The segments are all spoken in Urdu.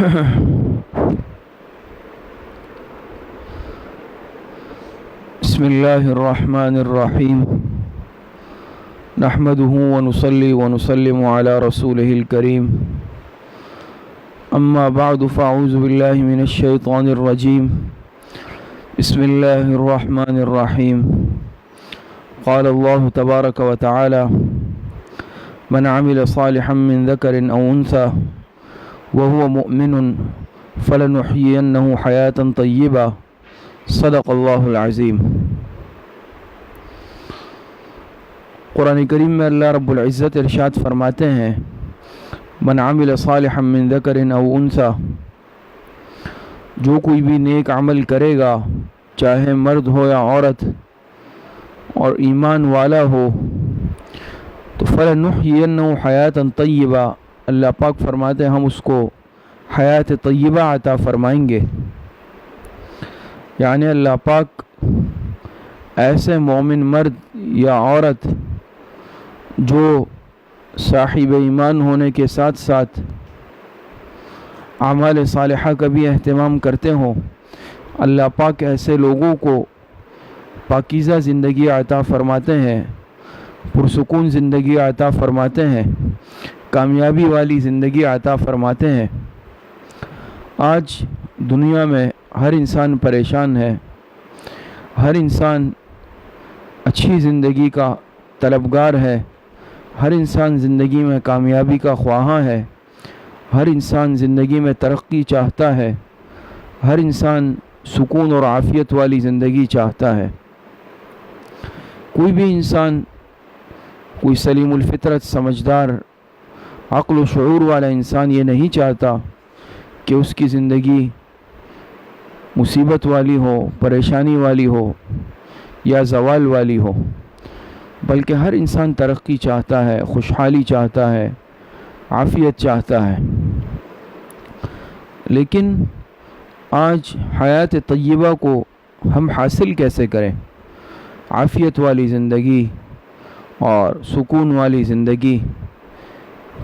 بسم الله الرحمن الرحيم نحمده ونصلي ونسلم على رسوله الكريم أما بعد فأعوذ بالله من الشيطان الرجيم بسم الله الرحمن الرحيم قال الله تبارك وتعالى من عمل صالحا من ذكر أو أنثى وهو مؤمن فلنحيينه حياة طيبة صدق اللہ العظیم۔ قرآن کریم میں اللہ رب العزت ارشاد فرماتے ہیں من عمل صالحا من ذکر او انثى، جو کوئی بھی نیک عمل کرے گا چاہے مرد ہو یا عورت اور ایمان والا ہو تو فلنحیینہ حیاتا طیبہ، اللہ پاک فرماتے ہیں ہم اس کو حیات طیبہ عطا فرمائیں گے۔ یعنی اللہ پاک ایسے مومن مرد یا عورت جو صاحب ایمان ہونے کے ساتھ ساتھ اعمال صالحہ کا بھی اہتمام کرتے ہوں، اللہ پاک ایسے لوگوں کو پاکیزہ زندگی عطا فرماتے ہیں، پرسکون زندگی عطا فرماتے ہیں، کامیابی والی زندگی عطا فرماتے ہیں۔ آج دنیا میں ہر انسان پریشان ہے، ہر انسان اچھی زندگی کا طلبگار ہے، ہر انسان زندگی میں کامیابی کا خواہاں ہے، ہر انسان زندگی میں ترقی چاہتا ہے، ہر انسان سکون اور عافیت والی زندگی چاہتا ہے۔ کوئی بھی انسان، کوئی سلیم الفطرت سمجھدار عقل و شعور والا انسان یہ نہیں چاہتا کہ اس کی زندگی مصیبت والی ہو، پریشانی والی ہو یا زوال والی ہو، بلکہ ہر انسان ترقی چاہتا ہے، خوشحالی چاہتا ہے، عافیت چاہتا ہے۔ لیکن آج حیات طیبہ کو ہم حاصل کیسے کریں؟ عافیت والی زندگی اور سکون والی زندگی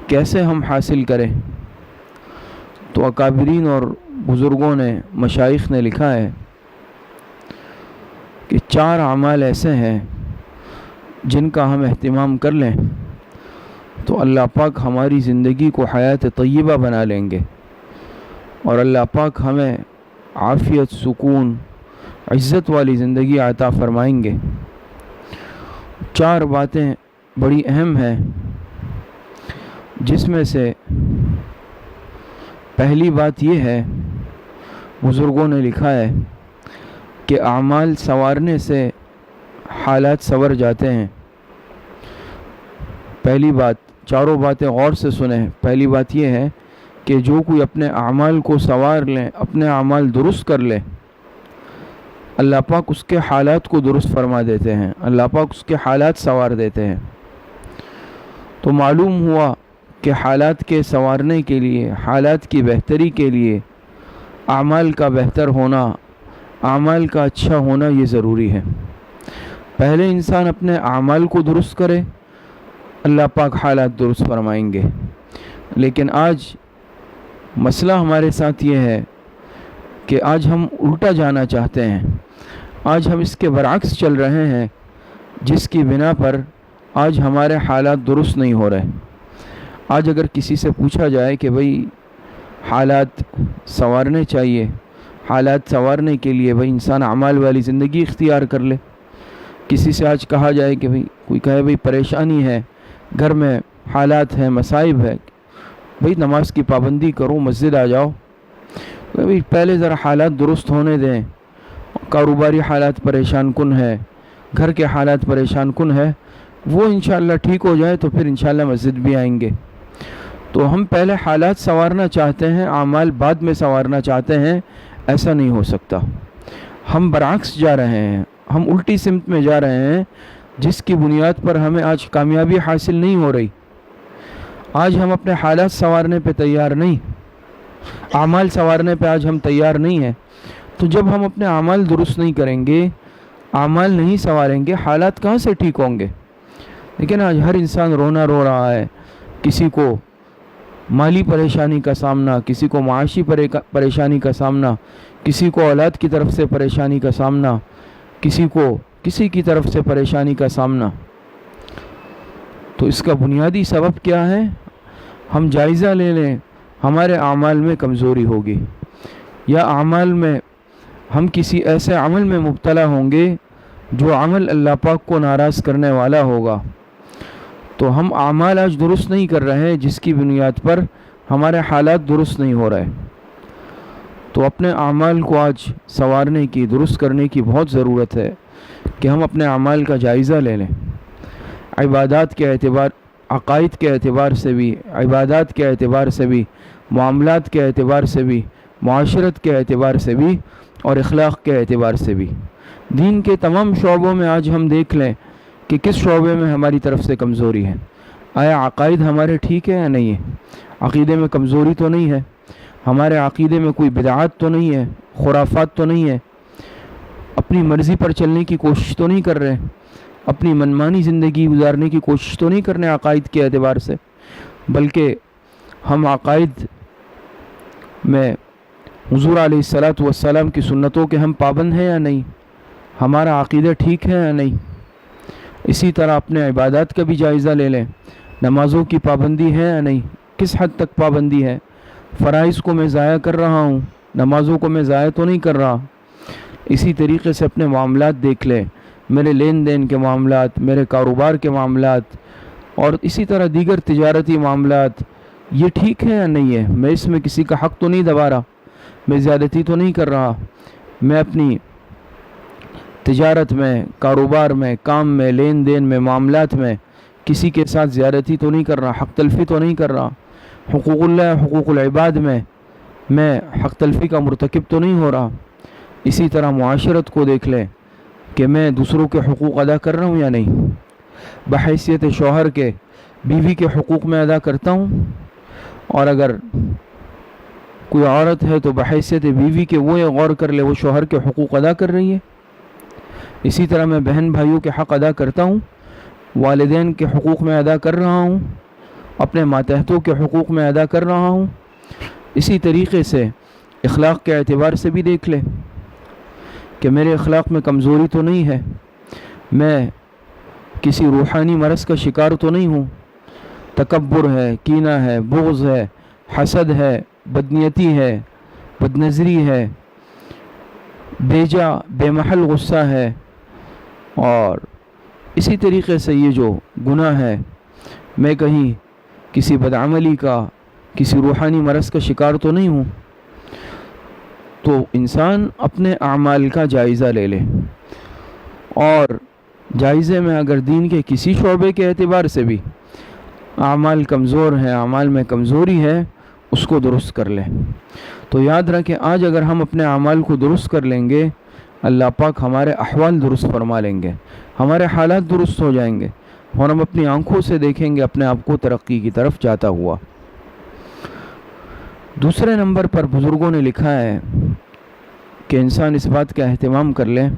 کیسے ہم حاصل کریں؟ تو اکابرین اور بزرگوں نے، مشائخ نے لکھا ہے کہ 4 اعمال ایسے ہیں جن کا ہم اہتمام کر لیں تو اللہ پاک ہماری زندگی کو حیات طیبہ بنا لیں گے، اور اللہ پاک ہمیں عافیت، سکون، عزت والی زندگی عطا فرمائیں گے۔ 4 باتیں بڑی اہم ہیں، جس میں سے پہلی بات یہ ہے، بزرگوں نے لکھا ہے کہ اعمال سنوارنے سے حالات سنور جاتے ہیں۔ پہلی بات، 4 باتیں غور سے سنیں۔ پہلی بات یہ ہے کہ جو کوئی اپنے اعمال کو سنوار لیں، اپنے اعمال درست کر لے، اللہ پاک اس کے حالات کو درست فرما دیتے ہیں، اللہ پاک اس کے حالات سنوار دیتے ہیں۔ تو معلوم ہوا کہ حالات کے سنوارنے کے لیے، حالات کی بہتری کے لیے اعمال کا بہتر ہونا، اعمال کا اچھا ہونا یہ ضروری ہے۔ پہلے انسان اپنے اعمال کو درست کرے، اللہ پاک حالات درست فرمائیں گے۔ لیکن آج مسئلہ ہمارے ساتھ یہ ہے کہ آج ہم الٹا جانا چاہتے ہیں، آج ہم اس کے برعکس چل رہے ہیں، جس کی بنا پر آج ہمارے حالات درست نہیں ہو رہے۔ آج اگر کسی سے پوچھا جائے کہ بھئی حالات سنوارنے چاہیے، حالات سنوارنے کے لیے بھئی انسان اعمال والی زندگی اختیار کر لے۔ کسی سے آج کہا جائے کہ بھئی، کوئی کہے بھئی پریشانی ہے، گھر میں حالات ہیں، مصائب ہے، بھئی نماز کی پابندی کرو، مسجد آ جاؤ۔ بھئی پہلے ذرا حالات درست ہونے دیں، کاروباری حالات پریشان کن ہے، گھر کے حالات پریشان کن ہے، وہ انشاءاللہ ٹھیک ہو جائے تو پھر انشاءاللہ مسجد بھی آئیں گے۔ تو ہم پہلے حالات سنوارنا چاہتے ہیں، اعمال بعد میں سنوارنا چاہتے ہیں، ایسا نہیں ہو سکتا۔ ہم برعکس جا رہے ہیں، ہم الٹی سمت میں جا رہے ہیں، جس کی بنیاد پر ہمیں آج کامیابی حاصل نہیں ہو رہی۔ آج ہم اپنے حالات سنوارنے پہ تیار نہیں، اعمال سنوارنے پہ آج ہم تیار نہیں ہیں۔ تو جب ہم اپنے اعمال درست نہیں کریں گے، اعمال نہیں سنواریں گے، حالات کہاں سے ٹھیک ہوں گے؟ لیکن آج ہر انسان رونا رو رہا ہے، کسی کو مالی پریشانی کا سامنا، کسی کو معاشی پریشانی کا سامنا، کسی کو اولاد کی طرف سے پریشانی کا سامنا، کسی کو کسی کی طرف سے پریشانی کا سامنا. تو اس کا بنیادی سبب کیا ہے؟ ہم جائزہ لے لیں ہمارے اعمال میں کمزوری ہوگی، یا اعمال میں ہم کسی ایسے عمل میں مبتلا ہوں گے جو عمل اللہ پاک کو ناراض کرنے والا ہوگا. تو ہم اعمال آج درست نہیں کر رہے جس کی بنیاد پر ہمارے حالات درست نہیں ہو رہے. تو اپنے اعمال کو آج سنوارنے کی، درست کرنے کی بہت ضرورت ہے کہ ہم اپنے اعمال کا جائزہ لے لیں. عبادات کے اعتبار، عقائد کے اعتبار سے بھی، عبادات کے اعتبار سے بھی، معاملات کے اعتبار سے بھی، معاشرت کے اعتبار سے بھی، اور اخلاق کے اعتبار سے بھی. دین کے تمام شعبوں میں آج ہم دیکھ لیں کہ کس شعبے میں ہماری طرف سے کمزوری ہے. آیا عقائد ہمارے ٹھیک ہے یا نہیں ہے؟ عقیدے میں کمزوری تو نہیں ہے؟ ہمارے عقیدے میں کوئی بدعات تو نہیں ہے؟ خرافات تو نہیں ہے؟ اپنی مرضی پر چلنے کی کوشش تو نہیں کر رہے؟ اپنی منمانی زندگی گزارنے کی کوشش تو نہیں کرنے عقائد کے اعتبار سے؟ بلکہ ہم عقائد میں حضور علیہ الصلاۃ والسلام کی سنتوں کے ہم پابند ہیں یا نہیں؟ ہمارا عقیدہ ٹھیک ہے یا نہیں؟ اسی طرح اپنے عبادات کا بھی جائزہ لے لیں. نمازوں کی پابندی ہے یا نہیں؟ کس حد تک پابندی ہے؟ فرائض کو میں ضائع کر رہا ہوں، نمازوں کو میں ضائع تو نہیں کر رہا. اسی طریقے سے اپنے معاملات دیکھ لیں، میرے لین دین کے معاملات، میرے کاروبار کے معاملات، اور اسی طرح دیگر تجارتی معاملات، یہ ٹھیک ہے یا نہیں ہے؟ میں اس میں کسی کا حق تو نہیں دبا رہا، میں زیادتی تو نہیں کر رہا، میں اپنی تجارت میں، کاروبار میں، کام میں، لین دین میں، معاملات میں کسی کے ساتھ زیادتی تو نہیں کر رہا، حق تلفی تو نہیں کر رہا. حقوق اللہ، حقوق العباد میں حق تلفی کا مرتکب تو نہیں ہو رہا. اسی طرح معاشرت کو دیکھ لیں کہ میں دوسروں کے حقوق ادا کر رہا ہوں یا نہیں. بحیثیت شوہر کے بیوی کے حقوق میں ادا کرتا ہوں، اور اگر کوئی عورت ہے تو بحیثیت بیوی کے وہ غور کر لے وہ شوہر کے حقوق ادا کر رہی ہے. اسی طرح میں بہن بھائیوں کے حق ادا کرتا ہوں، والدین کے حقوق میں ادا کر رہا ہوں، اپنے ماتحتوں کے حقوق میں ادا کر رہا ہوں. اسی طریقے سے اخلاق کے اعتبار سے بھی دیکھ لے کہ میرے اخلاق میں کمزوری تو نہیں ہے، میں کسی روحانی مرض کا شکار تو نہیں ہوں. تکبر ہے، کینہ ہے، بغض ہے، حسد ہے، بدنیتی ہے، بدنظری ہے، بیجا بے محل غصہ ہے، اور اسی طریقے سے یہ جو گناہ ہے، میں کہیں کسی بدعملی کا، کسی روحانی مرض کا شکار تو نہیں ہوں. تو انسان اپنے اعمال کا جائزہ لے لے، اور جائزے میں اگر دین کے کسی شعبے کے اعتبار سے بھی اعمال کمزور ہیں، اعمال میں کمزوری ہے، اس کو درست کر لیں. تو یاد رکھیں، آج اگر ہم اپنے اعمال کو درست کر لیں گے، اللہ پاک ہمارے احوال درست فرما لیں گے، ہمارے حالات درست ہو جائیں گے، اور ہم اپنی آنکھوں سے دیکھیں گے اپنے آپ کو ترقی کی طرف جاتا ہوا. دوسرے نمبر پر بزرگوں نے لکھا ہے کہ انسان اس بات کا اہتمام کر لے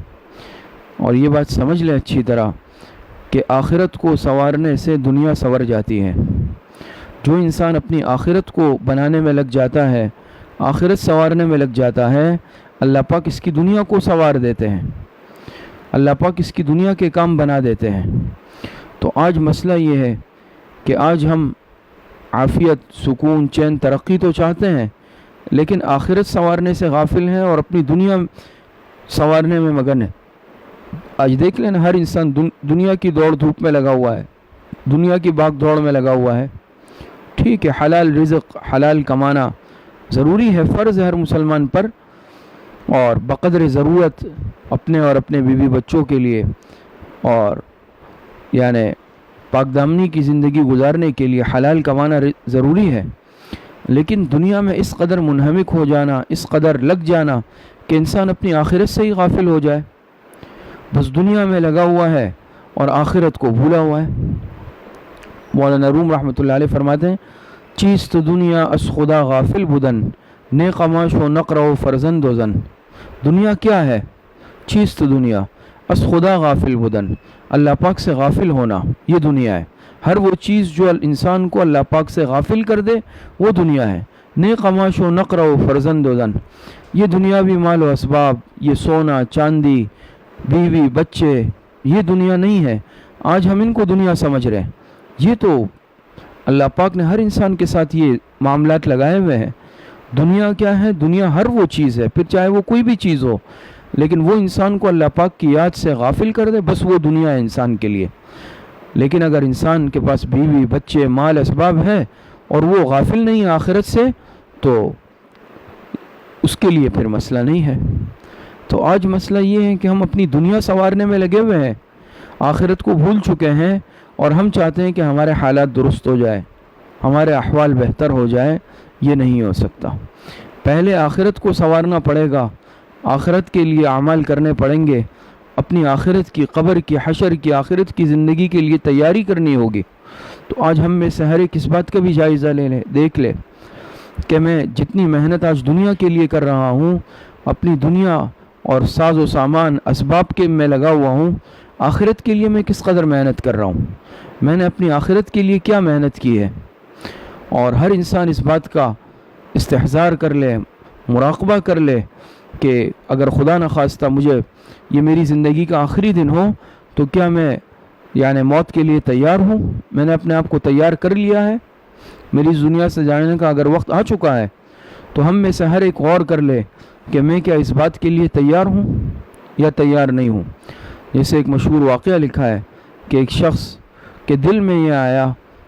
اور یہ بات سمجھ لے اچھی طرح کہ آخرت کو سنوارنے سے دنیا سنور جاتی ہے. جو انسان اپنی آخرت کو بنانے میں لگ جاتا ہے، آخرت سنوارنے میں لگ جاتا ہے، اللہ پاک اس کی دنیا کو سنوار دیتے ہیں، اللہ پاک اس کی دنیا کے کام بنا دیتے ہیں. تو آج مسئلہ یہ ہے کہ آج ہم عافیت، سکون، چین، ترقی تو چاہتے ہیں، لیکن آخرت سنوارنے سے غافل ہیں اور اپنی دنیا سنوارنے میں مگن ہے. آج دیکھ لینا، ہر انسان دنیا کی دوڑ دھوپ میں لگا ہوا ہے، دنیا کی بھاگ دوڑ میں لگا ہوا ہے. ٹھیک ہے، حلال رزق، حلال کمانا ضروری ہے، فرض ہے ہر مسلمان پر، اور بقدر ضرورت اپنے اور اپنے بیوی بچوں کے لیے، اور یعنی پاک دامنی کی زندگی گزارنے کے لیے حلال کمانا ضروری ہے. لیکن دنیا میں اس قدر منہمک ہو جانا، اس قدر لگ جانا کہ انسان اپنی آخرت سے ہی غافل ہو جائے، بس دنیا میں لگا ہوا ہے اور آخرت کو بھولا ہوا ہے. مولانا روم رحمۃ اللہ علیہ فرماتے ہیں، چیست دنیا اس خدا غافل بدن، نیک ماش و نقر و فرزند و زن. دنیا کیا ہے؟ چیست دنیا اس خدا غافل بدن، اللہ پاک سے غافل ہونا، یہ دنیا ہے. ہر وہ چیز جو انسان کو اللہ پاک سے غافل کر دے وہ دنیا ہے۔ نیک عماش و نقر و فرزند و زن، یہ دنیاوی مال و اسباب، یہ سونا چاندی بیوی بچے، یہ دنیا نہیں ہے۔ آج ہم ان کو دنیا سمجھ رہے ہیں، یہ تو اللہ پاک نے ہر انسان کے ساتھ یہ معاملات لگائے ہوئے ہیں۔ دنیا کیا ہے؟ دنیا ہر وہ چیز ہے، پھر چاہے وہ کوئی بھی چیز ہو، لیکن وہ انسان کو اللہ پاک کی یاد سے غافل کر دے، بس وہ دنیا ہے انسان کے لیے۔ لیکن اگر انسان کے پاس بیوی بچے مال اسباب ہے اور وہ غافل نہیں آخرت سے، تو اس کے لیے پھر مسئلہ نہیں ہے۔ تو آج مسئلہ یہ ہے کہ ہم اپنی دنیا سنوارنے میں لگے ہوئے ہیں، آخرت کو بھول چکے ہیں، اور ہم چاہتے ہیں کہ ہمارے حالات درست ہو جائے، ہمارے احوال بہتر ہو جائے۔ یہ نہیں ہو سکتا۔ پہلے آخرت کو سنوارنا پڑے گا، آخرت کے لیے اعمال کرنے پڑیں گے، اپنی آخرت کی، قبر کی، حشر کی، آخرت کی زندگی کے لیے تیاری کرنی ہوگی۔ تو آج ہم میں سے ہر ایک اس بات کا بھی جائزہ دیکھ لے کہ میں جتنی محنت آج دنیا کے لیے کر رہا ہوں، اپنی دنیا اور ساز و سامان اسباب کے میں لگا ہوا ہوں، آخرت کے لیے میں کس قدر محنت کر رہا ہوں، میں نے اپنی آخرت کے لیے کیا محنت کی ہے۔ اور ہر انسان اس بات کا استحضار کر لے، مراقبہ کر لے کہ اگر خدا نخواستہ مجھے یہ میری زندگی کا آخری دن ہو تو کیا میں موت کے لیے تیار ہوں؟ میں نے اپنے آپ کو تیار کر لیا ہے؟ میری اس دنیا سے جانے کا اگر وقت آ چکا ہے تو ہم میں سے ہر ایک غور کر لے کہ میں کیا اس بات کے لیے تیار ہوں یا تیار نہیں ہوں۔ جیسے ایک مشہور واقعہ لکھا ہے کہ ایک شخص کے دل میں یہ آیا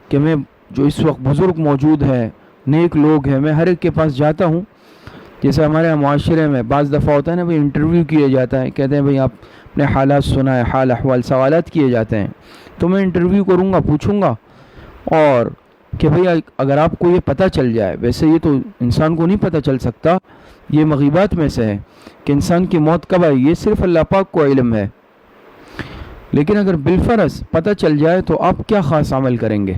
کہ میں جو اس وقت بزرگ موجود ہے، نیک لوگ ہیں، میں ہر ایک کے پاس جاتا ہوں۔ جیسے ہمارے معاشرے میں بعض دفعہ ہوتا ہے نا، انٹرویو کیا جاتا ہے، کہتے ہیں بھئی آپ اپنے حالات سنائیں، حال احوال سوالات کیے جاتے ہیں، تو میں انٹرویو کروں گا، پوچھوں گا، اور کہ بھئی اگر آپ کو یہ پتہ چل جائے، ویسے یہ تو انسان کو نہیں پتہ چل سکتا، یہ مغیبات میں سے ہے کہ انسان کی موت کب آئے، یہ صرف اللہ پاک کو علم ہے، لیکن اگر بالفرض پتہ چل جائے تو آپ کیا خاص عمل کریں گے؟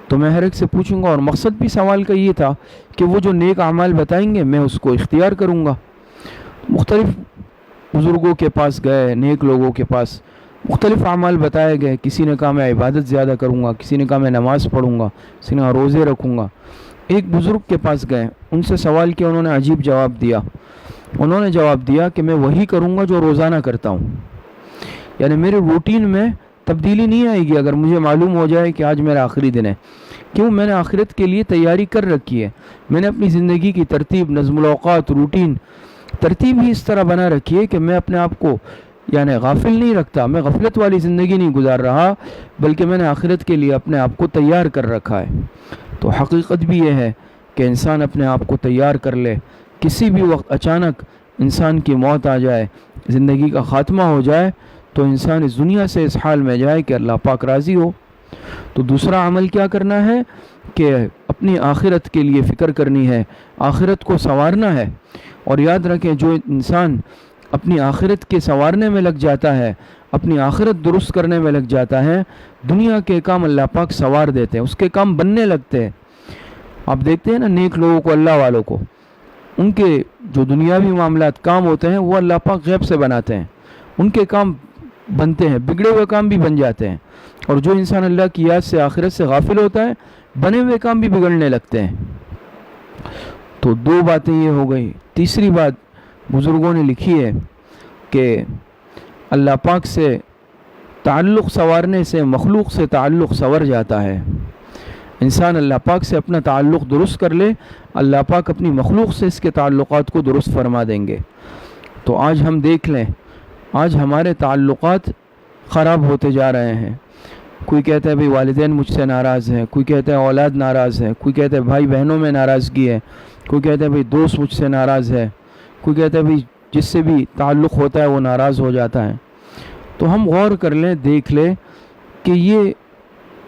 تو میں ہر ایک سے پوچھوں گا، اور مقصد بھی سوال کا یہ تھا کہ وہ جو نیک اعمال بتائیں گے میں اس کو اختیار کروں گا۔ مختلف بزرگوں کے پاس گئے، نیک لوگوں کے پاس مختلف اعمال بتائے گئے، کسی نے کہا میں عبادت زیادہ کروں گا، کسی نے کہا میں نماز پڑھوں گا، کسی نے کہا روزے رکھوں گا۔ ایک بزرگ کے پاس گئے، ان سے سوال کیا، انہوں نے عجیب جواب دیا۔ انہوں نے جواب دیا کہ میں وہی کروں گا جو روزانہ کرتا ہوں، یعنی میرے روٹین میں تبدیلی نہیں آئے گی اگر مجھے معلوم ہو جائے کہ آج میرا آخری دن ہے۔ کیوں؟ میں نے آخرت کے لیے تیاری کر رکھی ہے، میں نے اپنی زندگی کی ترتیب، نظم الاوقات، روٹین، ترتیب ہی اس طرح بنا رکھی ہے کہ میں اپنے آپ کو غافل نہیں رکھتا، میں غفلت والی زندگی نہیں گزار رہا، بلکہ میں نے آخرت کے لیے اپنے آپ کو تیار کر رکھا ہے۔ تو حقیقت بھی یہ ہے کہ انسان اپنے آپ کو تیار کر لے، کسی بھی وقت اچانک انسان کی موت آ جائے، زندگی کا خاتمہ ہو جائے، تو انسان اس دنیا سے اس حال میں جائے کہ اللہ پاک راضی ہو۔ تو دوسرا عمل کیا کرنا ہے کہ اپنی آخرت کے لیے فکر کرنی ہے، آخرت کو سنوارنا ہے۔ اور یاد رکھیں، جو انسان اپنی آخرت کے سنوارنے میں لگ جاتا ہے، اپنی آخرت درست کرنے میں لگ جاتا ہے، دنیا کے کام اللہ پاک سنوار دیتے ہیں، اس کے کام بننے لگتے ہیں۔ آپ دیکھتے ہیں نا نیک لوگوں کو، اللہ والوں کو، ان کے جو دنیاوی معاملات کام ہوتے ہیں وہ اللہ پاک غیب سے بناتے ہیں، ان کے کام بنتے ہیں، بگڑے ہوئے کام بھی بن جاتے ہیں۔ اور جو انسان اللہ کی یاد سے، آخرت سے غافل ہوتا ہے، بنے ہوئے کام بھی بگڑنے لگتے ہیں۔ تو دو باتیں یہ ہو گئی۔ تیسری بات بزرگوں نے لکھی ہے کہ اللہ پاک سے تعلق سنوارنے سے مخلوق سے تعلق سنور جاتا ہے۔ انسان اللہ پاک سے اپنا تعلق درست کر لے، اللہ پاک اپنی مخلوق سے اس کے تعلقات کو درست فرما دیں گے۔ تو آج ہم دیکھ لیں، آج ہمارے تعلقات خراب ہوتے جا رہے ہیں۔ کوئی کہتا ہے بھئی والدین مجھ سے ناراض ہیں، کوئی کہتا ہے اولاد ناراض ہے، کوئی کہتا ہے بھائی بہنوں میں ناراضگی ہے، کوئی کہتا ہے بھئی دوست مجھ سے ناراض ہے، کوئی کہتا ہے بھئی جس سے بھی تعلق ہوتا ہے وہ ناراض ہو جاتا ہے۔ تو ہم غور کر لیں، دیکھ لیں کہ یہ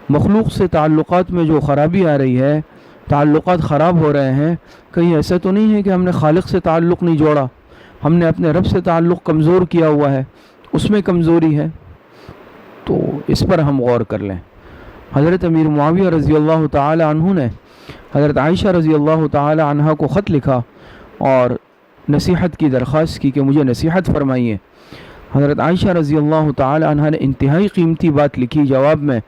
مخلوق سے تعلقات میں جو خرابی آ رہی ہے، تعلقات خراب ہو رہے ہیں، کہیں ایسا تو نہیں ہے کہ ہم نے خالق سے تعلق نہیں جوڑا، ہم نے اپنے رب سے تعلق کمزور کیا ہوا ہے، اس میں کمزوری ہے؟ تو اس پر ہم غور کر لیں۔ حضرت امیر معاویہ رضی اللہ تعالی عنہ نے حضرت عائشہ رضی اللہ تعالی عنہ کو خط لکھا اور نصیحت کی درخواست کی کہ مجھے نصیحت فرمائیے۔ حضرت عائشہ رضی اللہ تعالی عنہ نے انتہائی قیمتی بات لکھی جواب میں،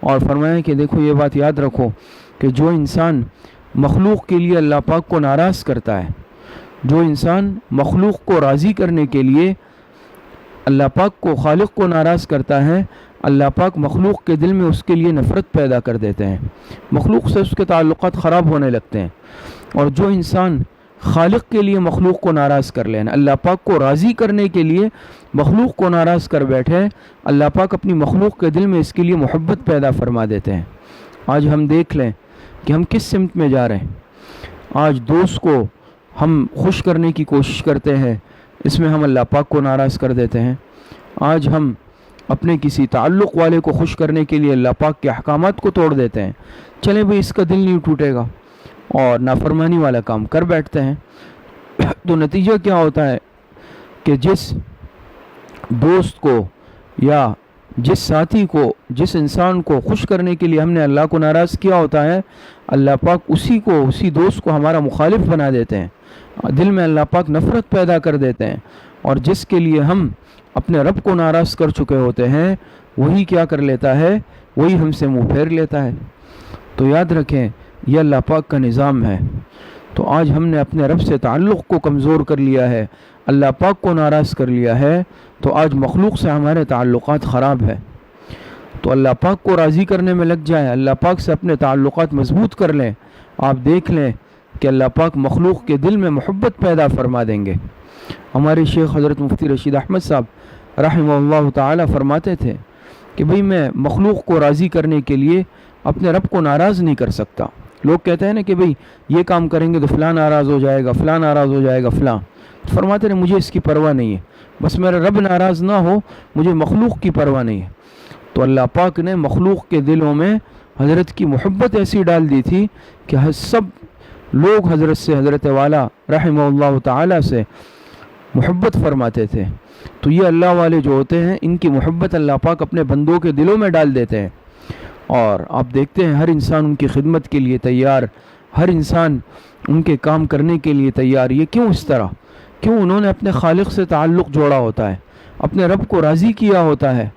اور فرمایا کہ دیکھو یہ بات یاد رکھو کہ جو انسان مخلوق کے لیے اللہ پاک کو ناراض کرتا ہے، جو انسان مخلوق کو راضی کرنے کے لیے اللہ پاک کو، خالق کو ناراض کرتا ہے، اللہ پاک مخلوق کے دل میں اس کے لیے نفرت پیدا کر دیتے ہیں، مخلوق سے اس کے تعلقات خراب ہونے لگتے ہیں۔ اور جو انسان خالق کے لیے مخلوق کو ناراض کر لیں، اللہ پاک کو راضی کرنے کے لیے مخلوق کو ناراض کر بیٹھے، اللہ پاک اپنی مخلوق کے دل میں اس کے لیے محبت پیدا فرما دیتے ہیں۔ آج ہم دیکھ لیں کہ ہم کس سمت میں جا رہے ہیں۔ آج دوست کو ہم خوش کرنے کی کوشش کرتے ہیں، اس میں ہم اللہ پاک کو ناراض کر دیتے ہیں۔ آج ہم اپنے کسی تعلق والے کو خوش کرنے کے لیے اللہ پاک کے احکامات کو توڑ دیتے ہیں، چلیں بھئی اس کا دل نہیں ٹوٹے گا، اور نافرمانی والا کام کر بیٹھتے ہیں۔ تو نتیجہ کیا ہوتا ہے کہ جس دوست کو یا جس ساتھی کو، جس انسان کو خوش کرنے کے لیے ہم نے اللہ کو ناراض کیا ہوتا ہے، اللہ پاک اسی دوست کو ہمارا مخالف بنا دیتے ہیں، دل میں اللہ پاک نفرت پیدا کر دیتے ہیں، اور جس کے لیے ہم اپنے رب کو ناراض کر چکے ہوتے ہیں وہی کیا کر لیتا ہے، وہی ہم سے منہ پھیر لیتا ہے۔ تو یاد رکھیں یہ اللہ پاک کا نظام ہے۔ تو آج ہم نے اپنے رب سے تعلق کو کمزور کر لیا ہے، اللہ پاک کو ناراض کر لیا ہے، تو آج مخلوق سے ہمارے تعلقات خراب ہے۔ تو اللہ پاک کو راضی کرنے میں لگ جائیں، اللہ پاک سے اپنے تعلقات مضبوط کر لیں، آپ دیکھ لیں کہ اللہ پاک مخلوق کے دل میں محبت پیدا فرما دیں گے۔ ہمارے شیخ حضرت مفتی رشید احمد صاحب رحمہ اللہ تعالی فرماتے تھے کہ بھئی میں مخلوق کو راضی کرنے کے لیے اپنے رب کو ناراض نہیں کر سکتا۔ لوگ کہتے ہیں نا کہ بھئی یہ کام کریں گے تو فلاں ناراض ہو جائے گا، فلاں ناراض ہو جائے گا، فلاں۔ فرماتے ہیں مجھے اس کی پرواہ نہیں ہے، بس میرا رب ناراض نہ ہو، مجھے مخلوق کی پرواہ نہیں ہے۔ تو اللہ پاک نے مخلوق کے دلوں میں حضرت کی محبت ایسی ڈال دی تھی کہ سب لوگ حضرت سے، حضرت والا رحمہ اللہ تعالی سے محبت فرماتے تھے۔ تو یہ اللہ والے جو ہوتے ہیں ان کی محبت اللہ پاک اپنے بندوں کے دلوں میں ڈال دیتے ہیں، اور آپ دیکھتے ہیں ہر انسان ان کی خدمت کے لیے تیار، ہر انسان ان کے کام کرنے کے لیے تیار۔ یہ کیوں اس طرح؟ کیوں؟ انہوں نے اپنے خالق سے تعلق جوڑا ہوتا ہے، اپنے رب کو راضی کیا ہوتا ہے،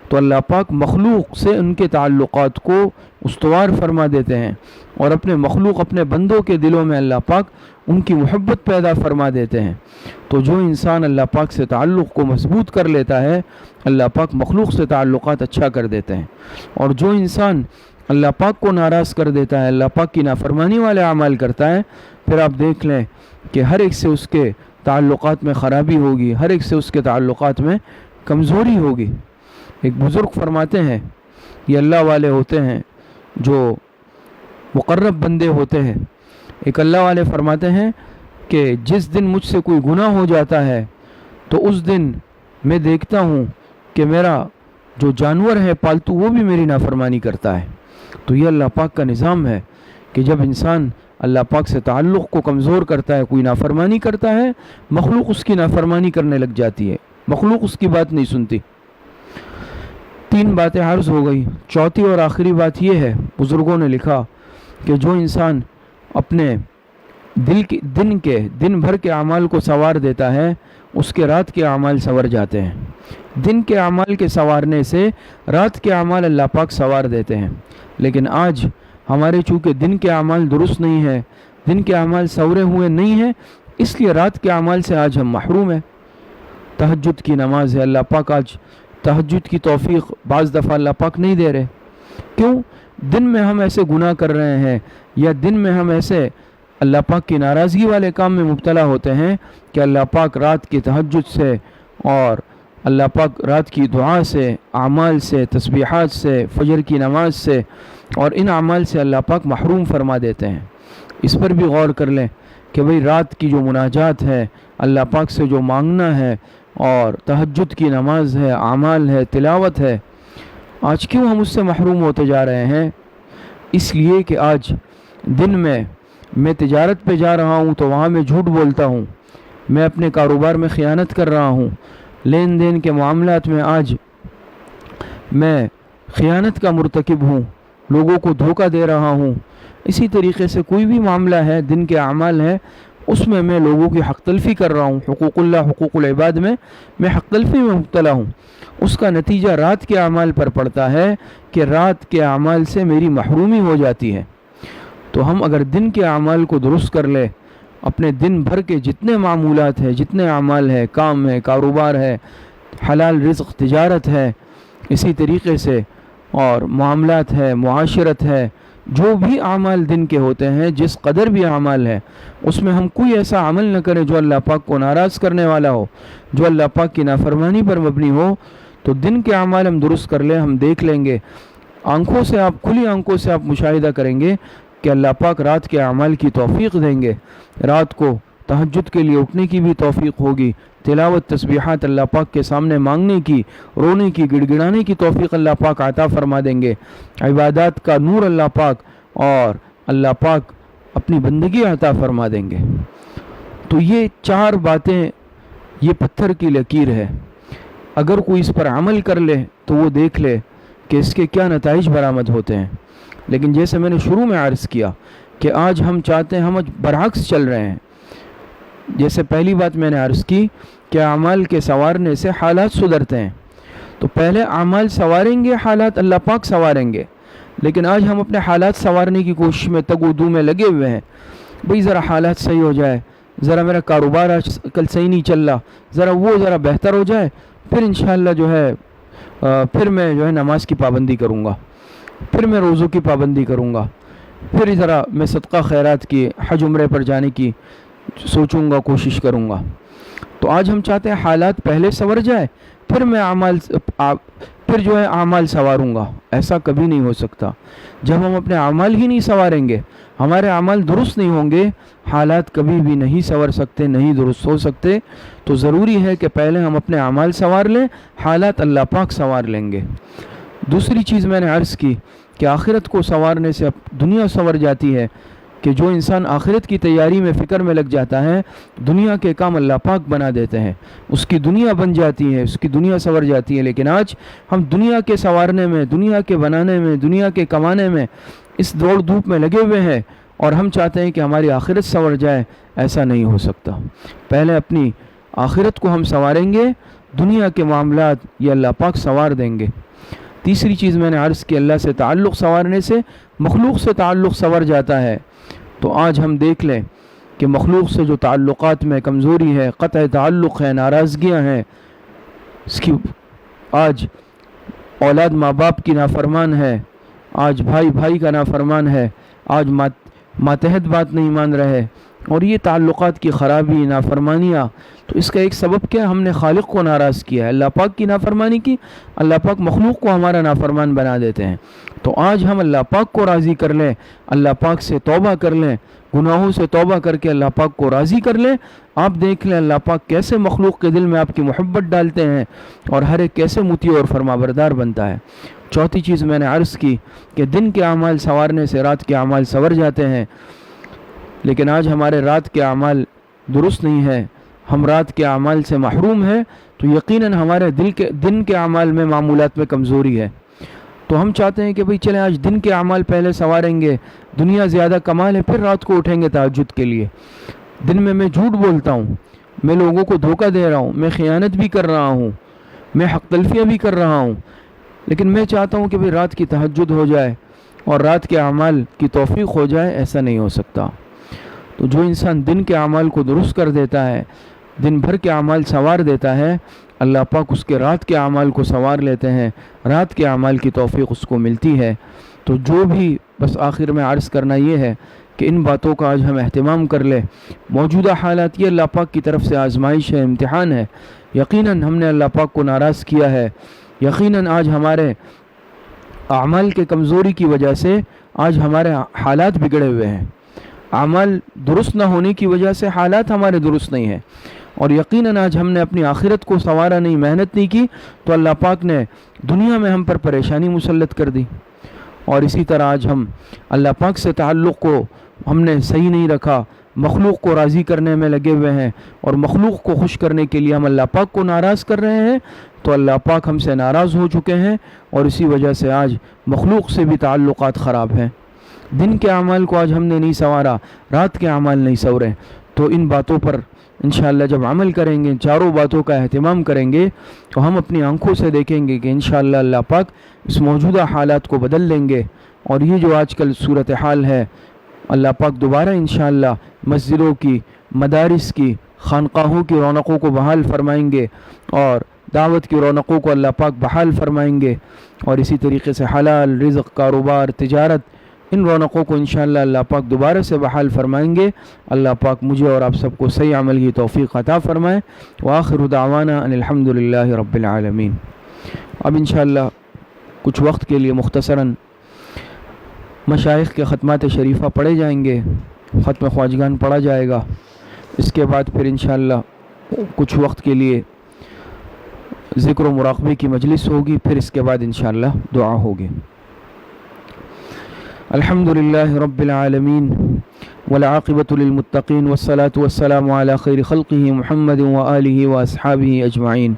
تو اللہ پاک مخلوق سے ان کے تعلقات کو استوار فرما دیتے ہیں، اور اپنے مخلوق، اپنے بندوں کے دلوں میں اللہ پاک ان کی محبت پیدا فرما دیتے ہیں۔ تو جو انسان اللہ پاک سے تعلق کو مضبوط کر لیتا ہے، اللہ پاک مخلوق سے تعلقات اچھا کر دیتے ہیں، اور جو انسان اللہ پاک کو ناراض کر دیتا ہے، اللہ پاک کی نافرمانی والے اعمال کرتا ہے، پھر آپ دیکھ لیں کہ ہر ایک سے اس کے تعلقات میں خرابی ہوگی، ہر ایک سے اس کے تعلقات میں کمزوری ہوگی۔ ایک بزرگ فرماتے ہیں، یہ اللہ والے ہوتے ہیں جو مقرب بندے ہوتے ہیں، ایک اللہ والے فرماتے ہیں کہ جس دن مجھ سے کوئی گناہ ہو جاتا ہے تو اس دن میں دیکھتا ہوں کہ میرا جو جانور ہے پالتو وہ بھی میری نافرمانی کرتا ہے۔ تو یہ اللہ پاک کا نظام ہے کہ جب انسان اللہ پاک سے تعلق کو کمزور کرتا ہے، کوئی نافرمانی کرتا ہے، مخلوق اس کی نافرمانی کرنے لگ جاتی ہے، مخلوق اس کی بات نہیں سنتی۔ 3 باتیں عرض ہو گئی۔ چوتھی اور آخری بات یہ ہے، بزرگوں نے لکھا کہ جو انسان اپنے دن بھر کے اعمال کو سنوار دیتا ہے، اس کے رات کے اعمال سنور جاتے ہیں۔ دن کے اعمال کے سنوارنے سے رات کے اعمال اللہ پاک سنوار دیتے ہیں، لیکن آج ہمارے چونکہ دن کے اعمال درست نہیں ہیں، دن کے اعمال سنورے ہوئے نہیں ہیں، اس لیے رات کے اعمال سے آج ہم محروم ہیں۔ تہجد کی نماز ہے، اللہ پاک آج تہجد کی توفیق بعض دفعہ اللہ پاک نہیں دے رہے۔ کیوں؟ دن میں ہم ایسے گناہ کر رہے ہیں، یا دن میں ہم ایسے اللہ پاک کی ناراضگی والے کام میں مبتلا ہوتے ہیں کہ اللہ پاک رات کی تہجد سے اور اللہ پاک رات کی دعا سے، اعمال سے، تسبیحات سے، فجر کی نماز سے اور ان اعمال سے اللہ پاک محروم فرما دیتے ہیں۔ اس پر بھی غور کر لیں کہ بھئی رات کی جو مناجات ہے، اللہ پاک سے جو مانگنا ہے، اور تہجد کی نماز ہے، اعمال ہے، تلاوت ہے، آج کیوں ہم اس سے محروم ہوتے جا رہے ہیں؟ اس لیے کہ آج دن میں تجارت پہ جا رہا ہوں تو وہاں میں جھوٹ بولتا ہوں، میں اپنے کاروبار میں خیانت کر رہا ہوں، لین دین کے معاملات میں آج میں خیانت کا مرتکب ہوں، لوگوں کو دھوکہ دے رہا ہوں۔ اسی طریقے سے کوئی بھی معاملہ ہے، دن کے اعمال ہے، اس میں لوگوں کی حق تلفی کر رہا ہوں، حقوق اللہ، حقوق العباد میں حق تلفی میں مبتلا ہوں۔ اس کا نتیجہ رات کے اعمال پر پڑتا ہے کہ رات کے اعمال سے میری محرومی ہو جاتی ہے۔ تو ہم اگر دن کے اعمال کو درست کر لے، اپنے دن بھر کے جتنے معمولات ہیں، جتنے اعمال ہیں، کام ہے، کاروبار ہے، حلال رزق تجارت ہے، اسی طریقے سے اور معاملات ہے، معاشرت ہے، جو بھی اعمال دن کے ہوتے ہیں، جس قدر بھی اعمال ہے، اس میں ہم کوئی ایسا عمل نہ کریں جو اللہ پاک کو ناراض کرنے والا ہو، جو اللہ پاک کی نافرمانی پر مبنی ہو۔ تو دن کے اعمال ہم درست کر لیں، ہم دیکھ لیں گے، آنکھوں سے آپ، کھلی آنکھوں سے آپ مشاہدہ کریں گے کہ اللہ پاک رات کے اعمال کی توفیق دیں گے۔ رات کو تہجد کے لیے اٹھنے کی بھی توفیق ہوگی، تلاوت تسبیحات اللہ پاک کے سامنے مانگنے کی، رونے کی، گڑ گڑانے کی توفیق اللہ پاک عطا فرما دیں گے، عبادات کا نور اللہ پاک اور اللہ پاک اپنی بندگی عطا فرما دیں گے۔ تو یہ 4 باتیں، یہ پتھر کی لکیر ہے، اگر کوئی اس پر عمل کر لے تو وہ دیکھ لے کہ اس کے کیا نتائج برآمد ہوتے ہیں۔ لیکن جیسے میں نے شروع میں عرض کیا کہ آج ہم چاہتے ہیں، ہم برعکس چل رہے ہیں۔ جیسے پہلی بات میں نے عرض کی کہ اعمال کے سنوارنے سے حالات سدھرتے ہیں، تو پہلے اعمال سنواریں گے، حالات اللہ پاک سنواریں گے۔ لیکن آج ہم اپنے حالات سنوارنے کی کوشش میں تگ و دو میں لگے ہوئے ہیں، بھئی ذرا حالات صحیح ہو جائے، ذرا میرا کاروبار آج کل صحیح نہیں چل رہا، ذرا بہتر ہو جائے، پھر انشاءاللہ جو ہے پھر میں جو ہے نماز کی پابندی کروں گا، پھر میں روزوں کی پابندی کروں گا، پھر ذرا میں صدقہ خیرات کی، حج عمرے پر جانے کی سوچوں گا، کوشش کروں گا۔ تو آج ہم چاہتے ہیں حالات پہلے سنور جائے، پھر میں پھر جو ہے اعمال سنواروں گا۔ ایسا کبھی نہیں ہو سکتا۔ جب ہم اپنے اعمال ہی نہیں سنواریں گے، ہمارے اعمال درست نہیں ہوں گے، حالات کبھی بھی نہیں سنور سکتے، نہیں درست ہو سکتے۔ تو ضروری ہے کہ پہلے ہم اپنے اعمال سنوار لیں، حالات اللہ پاک سنوار لیں گے۔ دوسری چیز میں نے عرض کی کہ آخرت کو سنوارنے سے دنیا سنور جاتی ہے، کہ جو انسان آخرت کی تیاری میں فکر میں لگ جاتا ہے، دنیا کے کام اللہ پاک بنا دیتے ہیں، اس کی دنیا بن جاتی ہے، اس کی دنیا سنور جاتی ہے۔ لیکن آج ہم دنیا کے سنوارنے میں، دنیا کے بنانے میں، دنیا کے کمانے میں، اس دوڑ دھوپ میں لگے ہوئے ہیں، اور ہم چاہتے ہیں کہ ہماری آخرت سنور جائے۔ ایسا نہیں ہو سکتا۔ پہلے اپنی آخرت کو ہم سنواریں گے، دنیا کے معاملات یہ اللہ پاک سنوار دیں گے۔ تیسری چیز میں نے عرض کی، اللہ سے تعلق سنوارنے سے مخلوق سے تعلق سنور جاتا ہے۔ تو آج ہم دیکھ لیں کہ مخلوق سے جو تعلقات میں کمزوری ہے، قطع تعلق ہے، ناراضگیاں ہیں، اس کی آج اولاد ماں باپ کی نافرمان ہے، آج بھائی کا نافرمان ہے، آج ماتحت بات نہیں مان رہے، اور یہ تعلقات کی خرابی، نافرمانیاں، تو اس کا ایک سبب کیا؟ ہم نے خالق کو ناراض کیا ہے، اللہ پاک کی نافرمانی کی، اللہ پاک مخلوق کو ہمارا نافرمان بنا دیتے ہیں۔ تو آج ہم اللہ پاک کو راضی کر لیں، اللہ پاک سے توبہ کر لیں، گناہوں سے توبہ کر کے اللہ پاک کو راضی کر لیں۔ آپ دیکھ لیں اللہ پاک کیسے مخلوق کے دل میں آپ کی محبت ڈالتے ہیں، اور ہر ایک کیسے مطیع اور فرمانبردار بنتا ہے۔ چوتھی چیز میں نے عرض کی کہ دن کے اعمال سنوارنے سے رات کے اعمال سنور جاتے ہیں، لیکن آج ہمارے رات کے اعمال درست نہیں ہے، ہم رات کے اعمال سے محروم ہیں، تو یقیناً ہمارے دن کے اعمال میں، معمولات میں کمزوری ہے۔ تو ہم چاہتے ہیں کہ بھئی چلیں آج دن کے اعمال پہلے سنواریں گے، دنیا زیادہ کمال ہے، پھر رات کو اٹھیں گے تہجد کے لیے۔ دن میں جھوٹ بولتا ہوں، میں لوگوں کو دھوکہ دے رہا ہوں، میں خیانت بھی کر رہا ہوں، میں حق تلفیاں بھی کر رہا ہوں، لیکن میں چاہتا ہوں کہ بھئی رات کی تہجد ہو جائے اور رات کے اعمال کی توفیق ہو جائے۔ ایسا نہیں ہو سکتا۔ تو جو انسان دن کے اعمال کو درست کر دیتا ہے، دن بھر کے اعمال سنوار دیتا ہے، اللہ پاک اس کے رات کے اعمال کو سنوار لیتے ہیں، رات کے اعمال کی توفیق اس کو ملتی ہے۔ تو جو بھی، بس آخر میں عرض کرنا یہ ہے کہ ان باتوں کا آج ہم اہتمام کر لیں۔ موجودہ حالات یہ اللہ پاک کی طرف سے آزمائش ہے، امتحان ہے۔ یقیناً ہم نے اللہ پاک کو ناراض کیا ہے، یقیناً آج ہمارے اعمال کے کمزوری کی وجہ سے آج ہمارے حالات بگڑے ہوئے ہیں، اعمال درست نہ ہونے کی وجہ سے حالات ہمارے درست نہیں ہیں، اور یقیناً آج ہم نے اپنی آخرت کو سنوارا نہیں، محنت نہیں کی، تو اللہ پاک نے دنیا میں ہم پر پریشانی مسلط کر دی۔ اور اسی طرح آج ہم اللہ پاک سے تعلق کو ہم نے صحیح نہیں رکھا، مخلوق کو راضی کرنے میں لگے ہوئے ہیں، اور مخلوق کو خوش کرنے کے لیے ہم اللہ پاک کو ناراض کر رہے ہیں، تو اللہ پاک ہم سے ناراض ہو چکے ہیں، اور اسی وجہ سے آج مخلوق سے بھی تعلقات خراب ہیں۔ دن کے اعمال کو آج ہم نے نہیں سنوارا، رات کے اعمال نہیں سنورے، تو ان باتوں پر انشاءاللہ جب عمل کریں گے، چاروں باتوں کا اہتمام کریں گے، تو ہم اپنی آنکھوں سے دیکھیں گے کہ انشاءاللہ اللہ پاک اس موجودہ حالات کو بدل لیں گے، اور یہ جو آج کل صورتحال ہے، اللہ پاک دوبارہ انشاءاللہ مسجدوں کی، مدارس کی، خانقاہوں کی رونقوں کو بحال فرمائیں گے، اور دعوت کی رونقوں کو اللہ پاک بحال فرمائیں گے، اور اسی طریقے سے حلال رزق، کاروبار، تجارت، ان رونقوں کو انشاءاللہ اللہ پاک دوبارہ سے بحال فرمائیں گے۔ اللہ پاک مجھے اور آپ سب کو صحیح عمل کی توفیق عطا فرمائے۔ وآخر دعوانا ان الحمدللہ رب العالمین۔ اب انشاءاللہ کچھ وقت کے لیے مختصراً مشائخ کے ختمات شریفہ پڑھے جائیں گے، ختم خواجگان پڑھا جائے گا، اس کے بعد پھر انشاءاللہ کچھ وقت کے لیے ذکر و مراقبے کی مجلس ہوگی، پھر اس کے بعد انشاءاللہ دعا ہوگی۔ الحمدللہ رب العالمین والعاقبۃ للمتقین والصلاة والسلام علی خیر خلقہ محمد وآلہ واصحابہ اجمعین۔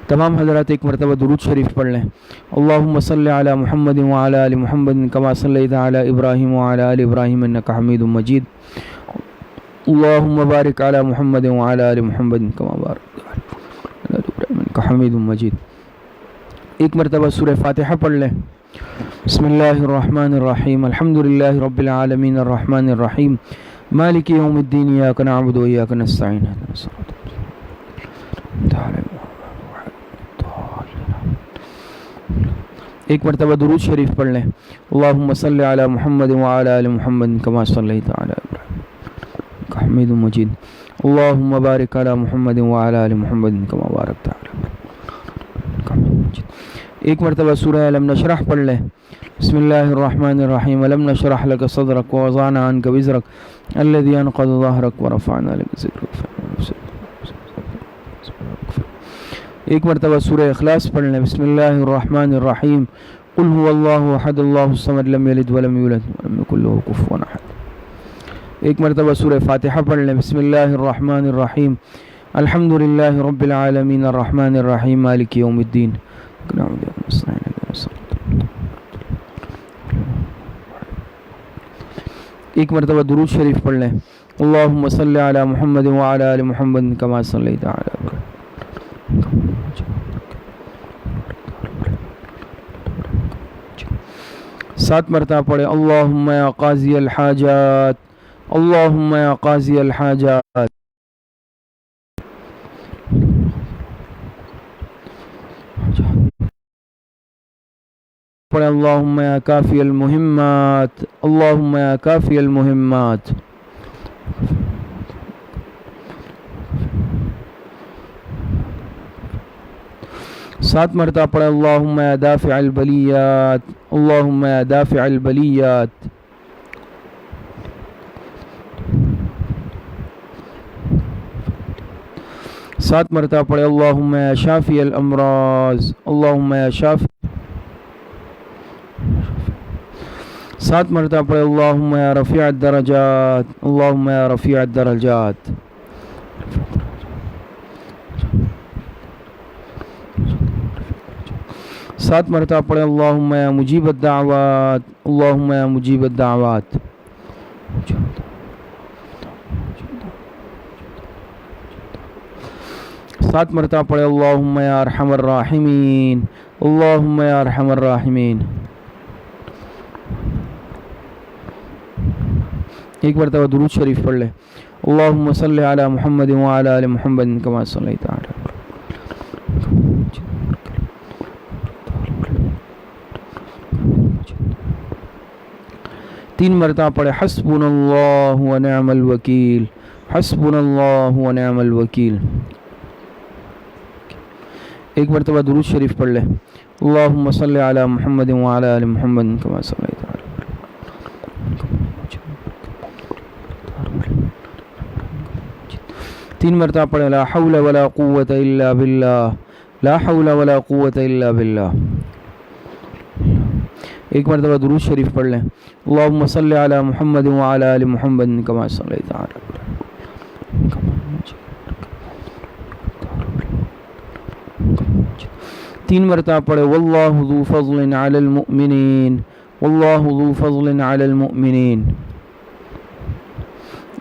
تمام حضرات ایک مرتبہ درود شریف پڑھ لیں۔ اللہم صلی علی محمد وعلی آل محمد کما صلیت علی ابراہیم وعلی آل ابراہیم انک حمید مجید۔ اللہم بارک علی محمد وعلی آل محمد کما بارکت علی آل ابراہیم انک حمید مجید۔ ایک مرتبہ سورہ فاتحہ پڑھ لیں۔ بسم اللہ الرحمن الرحیم، الحمدللہ رب العالمین الرحمن الرحیم مالک یوم الدین، ایاک نعبد و ایاک نستعین، اہدنا الصراط المستقیم۔ ایک مرتبہ درود شریف پڑھ لیں۔ اللہم صلی علی محمد وعلی آل محمد کما صلیت علی ابراہیم انک حمید مجید۔ اللہم بارک علی محمد وعلی آل محمد کما بارکت علی ابراہیم انک حمید مجید۔ ایک مرتبہ سورہ الم نشرح پڑھ لیں۔ بسم اللہ الرحمن الرحیم، الم نشرح لک صدرک ووضعنا عنک وزرک الذی انقض ظہرک ورفعنا لک ذکرک۔ ایک مرتبہ سورہ اخلاص پڑھ لیں۔ بسم اللہ الرحمن الرحیم، قل هو اللہ احد اللہ الصمد لم یلد ولم یولد ولم یکن له کفوا احد۔ ایک مرتبہ سورہ فاتحہ پڑھ لیں۔ بسم اللہ الرحمن الرحیم، الحمدللہ رب العالمین الرحمن الرحیم مالک یوم الدین۔ ایک مرتبہ درود شریف پڑھ لیں۔ اللہم صلی علی محمد وعلی آل محمد کما صلیت علی ابراہیم۔ 7 مرتبہ پڑھے۔ اللہم یا قاضی الحاجات، اللہم یا قاضی الحاجات۔ پڑھے اللہم یا کافی المہمات، اللہم یا کافی المہمات۔ 7 مرتبہ پڑھے اللہم یا دافع البلیات، اللہم یا دافع البلیات۔ 7 مرتبہ پڑھے اللہم یا شافی الامراض، اللہم یا شافی۔ 7 مرتبہ پڑھے اللہم یا رفیع الدرجات، اللہم یا رفیع الدرجات۔ 7 مرتبہ پڑھے اللہم یا مجیب الدعوات، اللہم یا مجیب الدعوات۔ 7 مرتبہ پڑھے اللہم یا ارحم الراحمین، اللہم یا ارحم الراحمین۔ ایک مرتبہ درود شریف پڑھ لیں۔ اللہم صلی علی محمد وعلی آل محمد کما صلیت علی ابراہیم۔ تین مرتبہ پڑھے حسبنا اللہ ونعم الوکیل، حسبنا اللہ ونعم الوکیل۔ ایک مرتبہ درود شریف پڑھ لیں۔ اللہم صلی علی محمد وعلی آل محمد کما صلیت علی ابراہیم۔ 3 مرتبہ پڑھے لا حول ولا قوة الا باللہ، لا حول ولا قوة الا باللہ۔ ایک مرتبہ درود شریف پڑھ لیں۔ اللہم صلی علی محمد وعلی آل محمد کما صلیت علی ابراہیم۔ 3 مرتبہ پڑھے واللہ ذو فضل علی المؤمنین، واللہ ذو فضل علی المؤمنین۔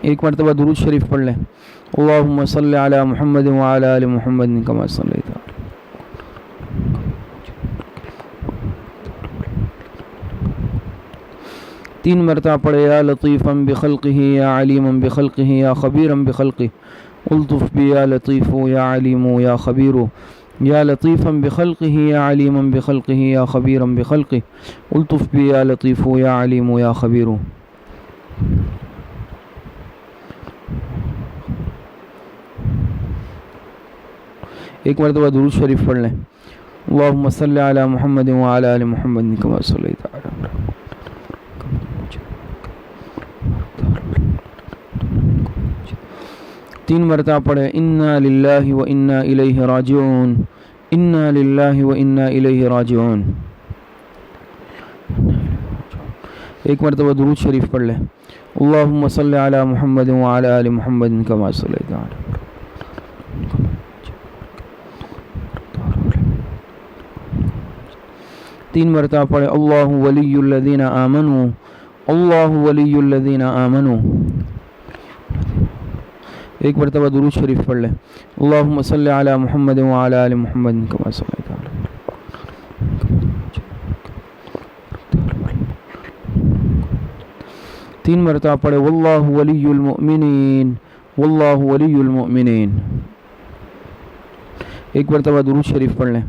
ایک مرتبہ درود شریف پڑھ لیں. اللہم صلی علی محمد وعلی آل محمد کما صلیت. تین مرتبہ پڑھے یا لطیفا بخلقہ یا علیما بخلقہ یا خبیرا بخلقہ. الطف بی یا لطیف یا علیم یا خبیر. یا لطیفا بخلقہ یا علیما بخلقہ یا خبیرا بخلقہ. الطف بی یا لطیف یا علیم یا خبیر. ایک مرتبہ درود شریف پڑھ لیں. اللہم صلی علی محمد وعلی آل محمد کما صلیت علی. تین مرتبہ پڑھے انا للہ و انا الیہ راجعون. انا للہ و انا الیہ راجعون. ایک مرتبہ درود شریف پڑھ لیں. اللہم صلی علی محمد وعلی آل محمد کما صلیت علی. تین مرتبہ پڑھے اللہ ولی الذین آمنوا. اللہ ولی الذین آمنوا. ایک مرتبہ درود شریف پڑھ لیں. اللہم صلی علی محمد وعلی آل محمد کما صلیت علی. تین مرتبہ پڑھے واللہ ولی المؤمنین. واللہ ولی المؤمنین. ایک مرتبہ درود شریف پڑھ لیں.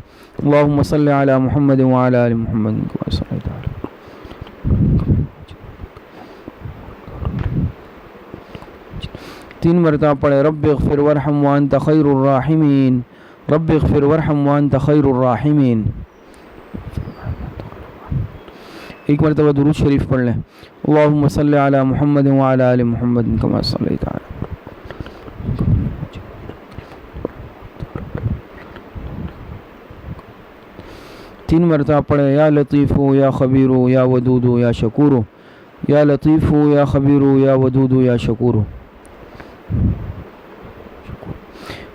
اللہم صلی علی محمد وعلی آل محمد کما صلیت علی. تین مرتبہ پڑھے رب اغفر ورحم وانت خیر الراحمین. رب اغفر ورحم وانت خیر الراحمین. ایک مرتبہ درود شریف پڑھ لیں. اللہم صلی علی محمد وعلی آل محمد کما صلیت علی. تین مرتبہ پڑھے یا لطیف یا خبیر یا ودود یا شکور. یا لطیف یا خبیر یا ودود یا شکور.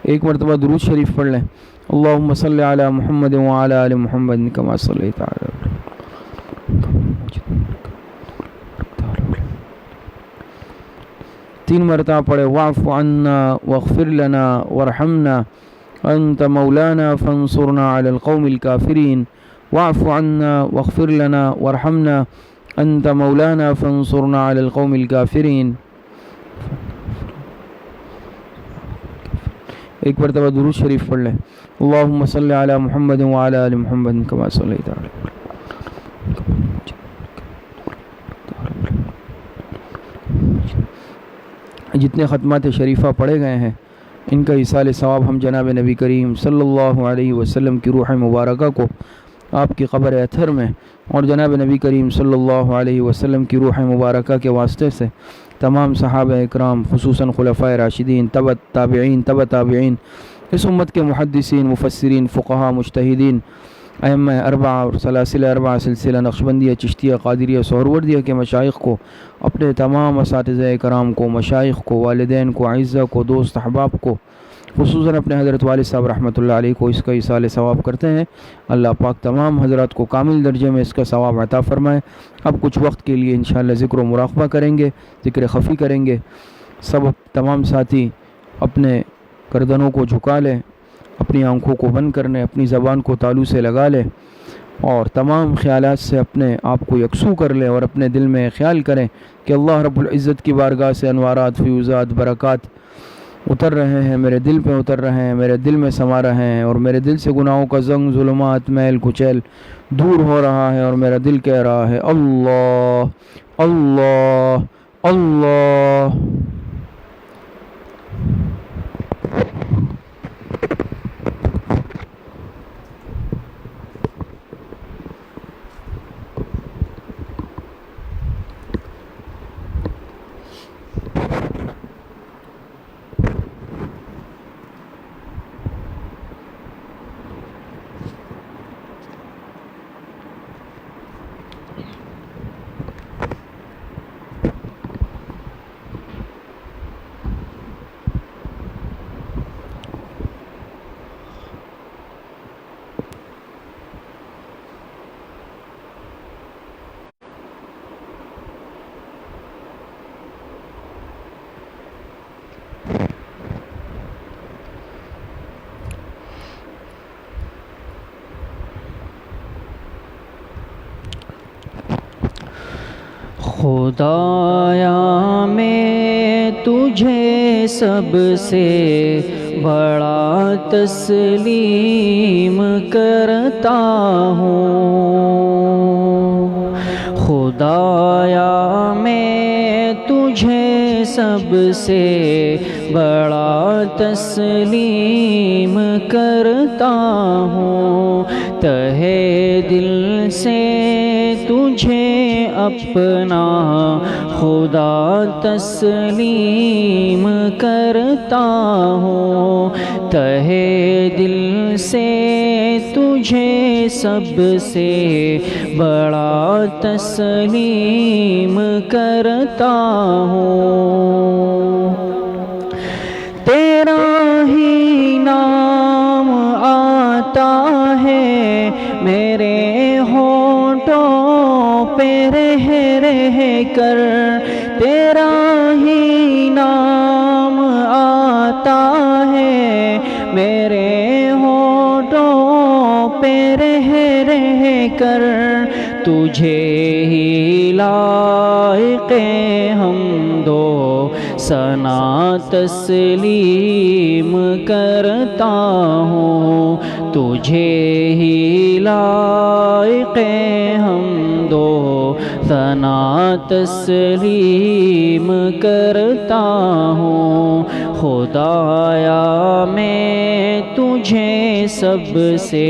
ایک مرتبہ درود شریف پڑھ لیں. اللہم صلی علی محمد وعلی آل محمد کما صلیت علی. تین مرتبہ پڑھے واعف عنا واغفر لنا وارحمنا انت مولانا فانصرنا علی القوم الکافرین. واعف عنا واغفر لنا وارحمنا انت مولانا فانصرنا علی القوم الکافرین. ایک مرتبہ درود شریف پڑھ لیں. اللہم صلی علی محمد وعلی آل محمد کما صلیت علی. جتنے ختمات شریفہ پڑھے گئے ہیں ان کا ایصال ثواب ہم جناب نبی کریم صلی اللہ علیہ وسلم کی روح مبارکہ کو آپ کی قبر اطہر میں اور جناب نبی کریم صلی اللہ علیہ وسلم کی روح مبارکہ کے واسطے سے تمام صحابہ اکرام خصوصاً خلفائے راشدین تبع تابعین اس امت کے محدثین مفسرین فقہاء مجتہدین ائمہ اربعہ اور سلاسل اربعہ سلسلہ نقشبندیہ چشتیہ قادریہ سہروردیہ کے مشائخ کو اپنے تمام اساتذہ کرام کو مشائخ کو والدین کو اعزہ کو دوست احباب کو خصوصاً اپنے حضرت والد صاحب رحمۃ اللہ علیہ کو اس کا ایصال ثواب کرتے ہیں. اللہ پاک تمام حضرات کو کامل درجے میں اس کا ثواب عطا فرمائے. اب کچھ وقت کے لیے انشاءاللہ ذکر و مراقبہ کریں گے, ذکر خفی کریں گے. سب تمام ساتھی اپنے گردنوں کو جھکا لیں, اپنی آنکھوں کو بند کر لیں, اپنی زبان کو تالو سے لگا لیں اور تمام خیالات سے اپنے آپ کو یکسو کر لیں اور اپنے دل میں خیال کریں کہ اللہ رب العزت کی بارگاہ سے انوارات فیوزات برکات اتر رہے ہیں, میرے دل پہ اتر رہے ہیں, میرے دل میں سما رہے ہیں اور میرے دل سے گناہوں کا زنگ ظلمات میل کچیل دور ہو رہا ہے اور میرا دل کہہ رہا ہے اللہ اللہ اللہ. خدایا میں تجھے سب سے بڑا تسلیم کرتا ہوں، خدایا میں تجھے سب سے بڑا تسلیم کرتا ہوں، تہے دل سے تجھے اپنا خدا تسلیم کرتا ہوں، تہے دل سے تجھے سب سے بڑا تسلیم کرتا ہوں، تیرا ہی نام آتا ہے میرے ہونٹوں پہ رہ رہ کر، تیرا ہی نام آتا ہے میرے ہونٹوں پہ رہ رہ کر، تجھے ہی لائق حمد و ثنا تسلیم کرتا ہوں، تجھے ہی لائق حمد و ثنا تسلیم کرتا ہوں، خدایا میں تجھے سب سے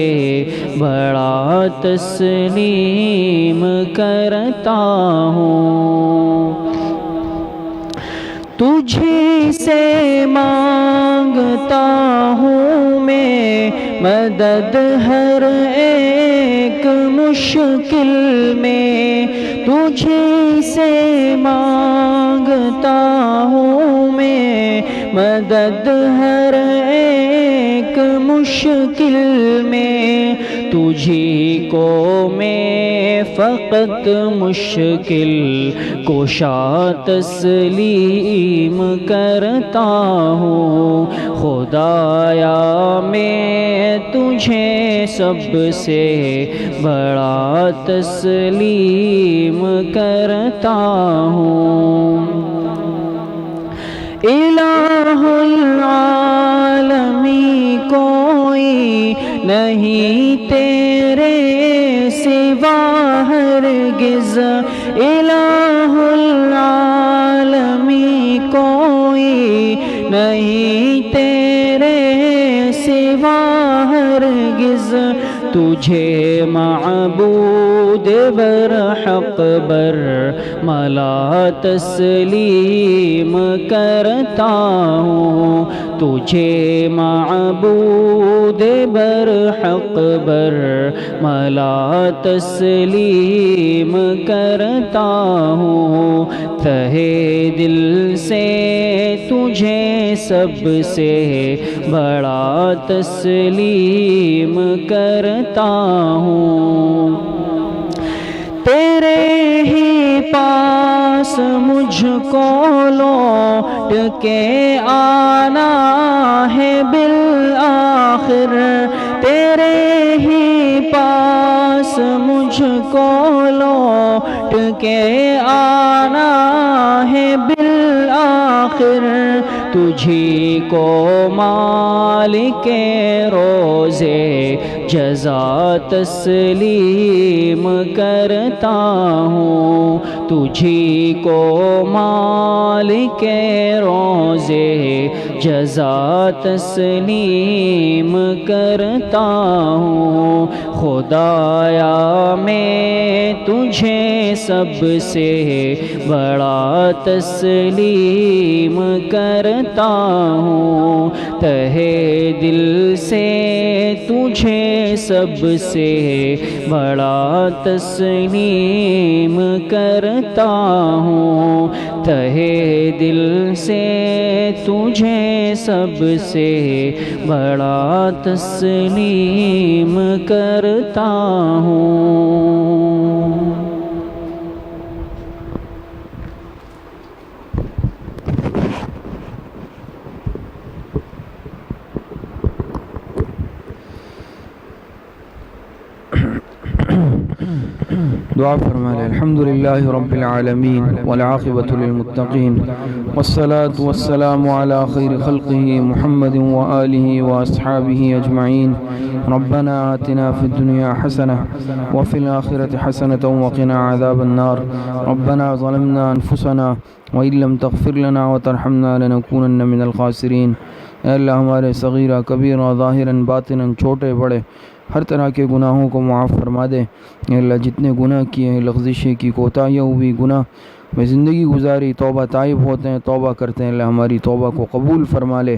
بڑا تسلیم کرتا ہوں، تجھی سے مانگتا ہوں میں مدد ہر ایک مشکل میں، تجھی سے مانگتا ہوں میں مدد ہر ایک مشکل میں، تجھی کو میں فقط مشکل کشا تسلیم کرتا ہوں، خدایا میں تجھے سب سے بڑا تسلیم کرتا ہوں، الہ العالمی کوئی نہیں تیرے سوا ہرگز، الہ العالمی کوئی نہیں تیرے سوا ہرگز، تجھے معبود برحق بر ملا تسلیم کرتا ہوں، تجھے معبود برحق بر ملا تسلیم کرتا ہوں، تہے دل سے تجھے سب سے بڑا تسلیم کرتا ہوں، تیرے ہی پاس مجھ کو لوٹ کے آنا ہے بالآخر، تیرے ہی پاس مجھ کو لوٹ کے آنا ہے بالآخر، تجھی کو مالک روزے جزا تسلیم کرتا ہوں، تجھی کو مالک روزے جزا تسلیم کرتا ہوں، خدایا میں تجھے سب سے بڑا تسلیم کرتا ہوں، تہے دل سے تجھے سب سے بڑا تسلیم کرتا ہوں، تہے دل سے تجھے سب سے بڑا تسلیم کرتا ہوں۔ دعا فرما لیں۔ الحمدللہ رب العالمین والعاقبۃ للمتقین والصلاة والسلام علی خیر خلقہ محمد وآلہ واصحابہ اجمعین۔ ربنا آتنا فی الدنیا حسنہ وفی الآخرۃ حسنۃ وقنا عذاب النار۔ ربنا ظلمنا انفسنا وإن لم تغفر لنا وترحمنا لنكونن من الخاسرین۔ اے اللہ ہمارے صغیرہ کبیرہ ظاہراً باطناً چھوٹے بڑے ہر طرح کے گناہوں کو معاف فرما دے۔ اے اللہ جتنے گناہ کیے ہیں، لغزشیں کی، کوتاہیاں ہوئی، گناہ میں زندگی گزاری، توبہ طائب ہوتے ہیں، توبہ کرتے ہیں، اللہ ہماری توبہ کو قبول فرما لے۔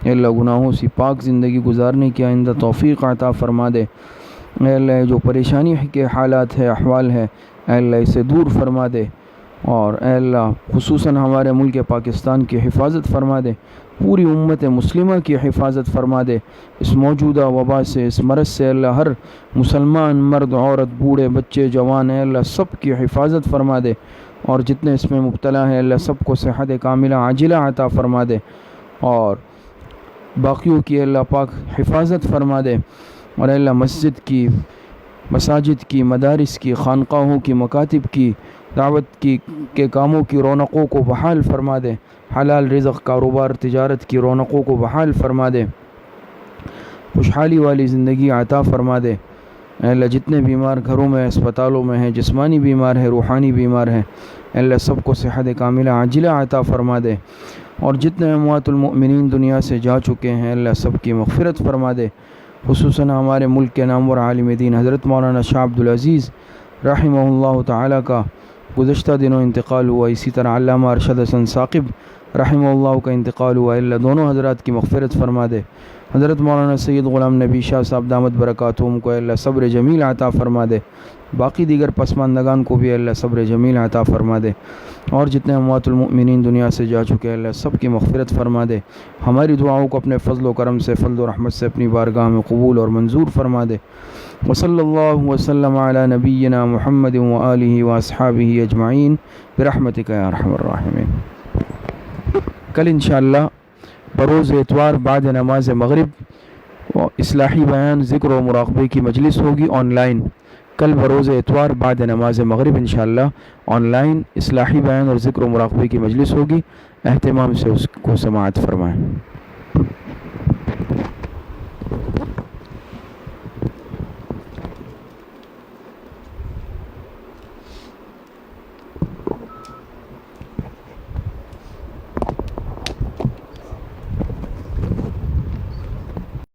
اے اللہ گناہوں سے پاک زندگی گزارنے کی آئندہ توفیق عطا فرما دے۔ اے اللہ جو پریشانی کے حالات ہے، احوال ہے، اے اللہ اسے دور فرما دے، اور اے اللہ خصوصاً ہمارے ملک پاکستان کی حفاظت فرما دے، پوری امت مسلمہ کی حفاظت فرما دے اس موجودہ وبا سے، اس مرض سے۔ اللہ ہر مسلمان مرد عورت بوڑھے بچے جوان اے اللہ سب کی حفاظت فرما دے، اور جتنے اس میں مبتلا ہیں اللہ سب کو صحت کاملہ عاجلہ عطا فرما دے، اور باقیوں کی اللہ پاک حفاظت فرما دے، اور اے اللہ مساجد کی مدارس کی خانقاہوں کی مکاتب کی دعوت کے کاموں کی رونقوں کو بحال فرما دے، حلال رزق کاروبار تجارت کی رونقوں کو بحال فرما دے، خوشحالی والی زندگی عطا فرما دے۔ اے اللہ جتنے بیمار گھروں میں اسپتالوں میں ہیں، جسمانی بیمار ہیں، روحانی بیمار ہیں، اے اللہ سب کو صحت کاملہ عاجلہ عطا فرما دے، اور جتنے اموات المؤمنین دنیا سے جا چکے ہیں اللہ سب کی مغفرت فرما دے۔ خصوصاً ہمارے ملک کے نامور عالم دین حضرت مولانا شاہ عبدالعزیز رحمہ اللہ تعالیٰ کا گزشتہ دنوں انتقال ہوا، اسی طرح علامہ ارشد حسن ثاقب رحمہ اللہ کا انتقال ہوا، اللہ دونوں حضرات کی مغفرت فرما دے۔ حضرت مولانا سید غلام نبی شاہ صاحب دامت برکاتہم کو اللہ صبر جمیل عطا فرما دے، باقی دیگر پسماندگان کو بھی اللہ صبر جمیل عطا فرما دے، اور جتنے اموات المؤمنین دنیا سے جا چکے اللہ سب کی مغفرت فرما دے۔ ہماری دعاؤں کو اپنے فضل و کرم سے، فضل و رحمت سے اپنی بارگاہ میں قبول اور منظور فرما دے۔ وصلی اللہ وسلم علی نبینا محمد وآلہ واصحابہ اجمعین برحمتک یا ارحم الراحمین۔ کل انشاءاللہ بروز اتوار بعد نماز مغرب اصلاحی بیان ذکر و مراقبے کی مجلس ہوگی آن لائن۔ کل بروز اتوار بعد نماز مغرب انشاءاللہ آن لائن اصلاحی بیان اور ذکر و مراقبے کی مجلس ہوگی، اہتمام سے اس کو سماعت فرمائیں۔